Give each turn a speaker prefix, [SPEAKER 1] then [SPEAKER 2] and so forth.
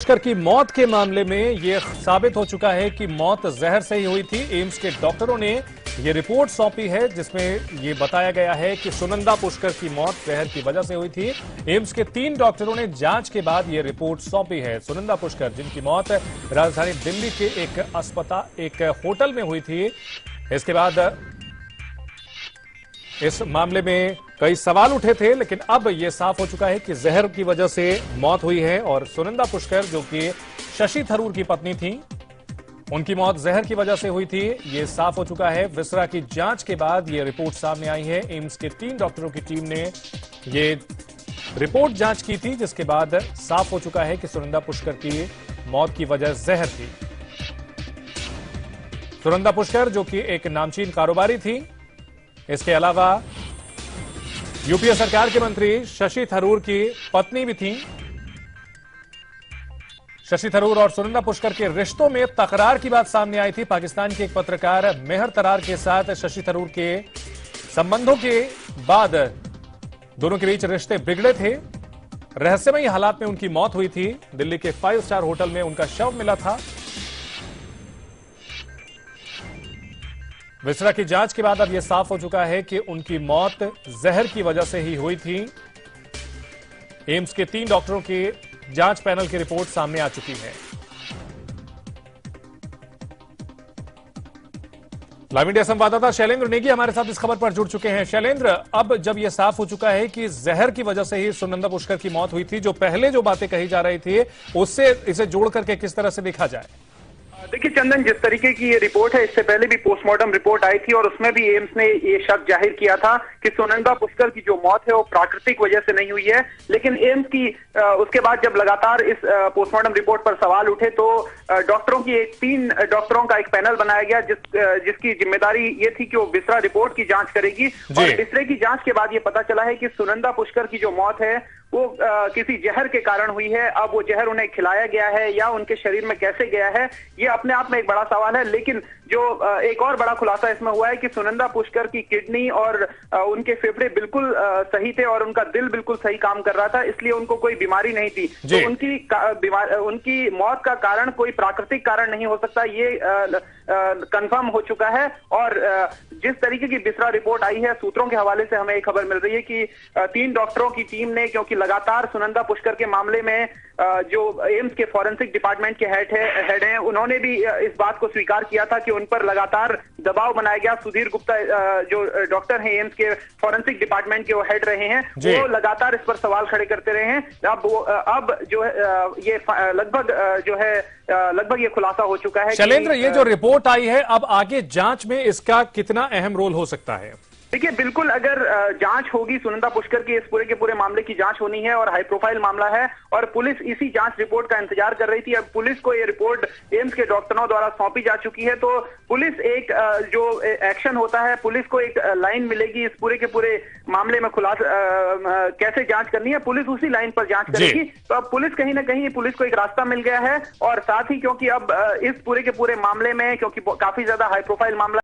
[SPEAKER 1] पुष्कर की मौत के मामले में यह साबित हो चुका है कि मौत जहर से ही हुई थी। एम्स के डॉक्टरों ने यह रिपोर्ट सौंपी है जिसमें यह बताया गया है कि सुनंदा पुष्कर की मौत जहर की वजह से हुई थी। एम्स के 3 डॉक्टरों ने जांच के बाद यह रिपोर्ट सौंपी है। सुनंदा पुष्कर, जिनकी मौत राजधानी दिल्ली के एक होटल में हुई थी, इसके बाद इस मामले में कई सवाल उठे थे, लेकिन अब यह साफ हो चुका है कि जहर की वजह से मौत हुई है। और सुनंदा पुष्कर, जो कि शशि थरूर की पत्नी थी, उनकी मौत जहर की वजह से हुई थी, यह साफ हो चुका है। विसरा की जांच के बाद यह रिपोर्ट सामने आई है। एम्स के 3 डॉक्टरों की टीम ने यह रिपोर्ट जांच की थी, जिसके बाद साफ हो चुका है कि सुनंदा पुष्कर की मौत की वजह जहर थी। सुनंदा पुष्कर, जो कि एक नामचीन कारोबारी थी, इसके अलावा यूपीए सरकार के मंत्री शशि थरूर की पत्नी भी थी। शशि थरूर और सुनंदा पुष्कर के रिश्तों में तकरार की बात सामने आई थी। पाकिस्तान के एक पत्रकार मेहर तरार के साथ शशि थरूर के संबंधों के बाद दोनों के बीच रिश्ते बिगड़े थे। रहस्यमयी हालात में उनकी मौत हुई थी। दिल्ली के 5 स्टार होटल में उनका शव मिला था। विसरा की जांच के बाद अब यह साफ हो चुका है कि उनकी मौत जहर की वजह से ही हुई थी। एम्स के 3 डॉक्टरों की जांच पैनल की रिपोर्ट सामने आ चुकी है। लाइव इंडिया संवाददाता शैलेंद्र नेगी हमारे साथ इस खबर पर जुड़ चुके हैं। शैलेंद्र, अब जब यह साफ हो चुका है कि जहर की वजह से ही सुनंदा पुष्कर की मौत हुई थी, जो पहले जो बातें कही जा रही थी, उससे इसे जोड़ करके किस तरह से देखा जाए?
[SPEAKER 2] देखिए चंदन, जिस तरीके की ये रिपोर्ट है, इससे पहले भी पोस्टमार्टम रिपोर्ट आई थी और उसमें भी एम्स ने ये शक जाहिर किया था कि सुनंदा पुष्कर की जो मौत है वो प्राकृतिक वजह से नहीं हुई है। लेकिन एम्स की उसके बाद जब लगातार इस पोस्टमार्टम रिपोर्ट पर सवाल उठे तो डॉक्टरों की 3 डॉक्टरों का एक पैनल बनाया गया, जिसकी जिम्मेदारी ये थी कि वो विसरा रिपोर्ट की जांच करेगी। और विसरे की जांच के बाद ये पता चला है कि सुनंदा पुष्कर की जो मौत है वो किसी जहर के कारण हुई है। अब वो जहर उन्हें खिलाया गया है या उनके शरीर में कैसे गया है, ये अपने आप में एक बड़ा सवाल है। लेकिन जो एक और बड़ा खुलासा इसमें हुआ है कि सुनंदा पुष्कर की किडनी और उनके फेफड़े बिल्कुल सही थे और उनका दिल बिल्कुल सही काम कर रहा था, इसलिए उनको कोई बीमारी नहीं थी। तो उनकी मौत का कारण कोई प्राकृतिक कारण नहीं हो सकता, ये कंफर्म हो चुका है। और जिस तरीके की विसरा रिपोर्ट आई है, सूत्रों के हवाले से हमें एक खबर मिल रही है कि 3 डॉक्टरों की टीम ने, क्योंकि लगातार सुनंदा पुष्कर के मामले में जो एम्स के फॉरेंसिक डिपार्टमेंट के हेड हैं, उन्होंने भी इस बात को स्वीकार किया था कि उन पर लगातार दबाव बनाया गया। सुधीर गुप्ता जो डॉक्टर हैं एम्स के फॉरेंसिक डिपार्टमेंट के, वो हेड रहे हैं, वो लगातार इस पर सवाल खड़े करते रहे हैं। अब जो है ये लगभग ये खुलासा हो चुका है।
[SPEAKER 1] शैलेंद्र, ये जो रिपोर्ट आई है, अब आगे जांच में इसका कितना अहम रोल हो सकता है?
[SPEAKER 2] देखिए, बिल्कुल अगर जांच होगी, सुनंदा पुष्कर की इस पूरे के पूरे मामले की जांच होनी है और हाई प्रोफाइल मामला है और पुलिस इसी जांच रिपोर्ट का इंतजार कर रही थी। अब पुलिस को ये रिपोर्ट एम्स के डॉक्टरों द्वारा सौंपी जा चुकी है, तो पुलिस एक जो एक्शन होता है, पुलिस को एक लाइन मिलेगी इस पूरे के पूरे मामले में कैसे जांच करनी है, पुलिस उसी लाइन पर जांच करेगी। तो अब पुलिस कहीं ना कहीं, पुलिस को एक रास्ता मिल गया है। और साथ ही क्योंकि अब इस पूरे के पूरे मामले में, क्योंकि काफी ज्यादा हाई प्रोफाइल मामला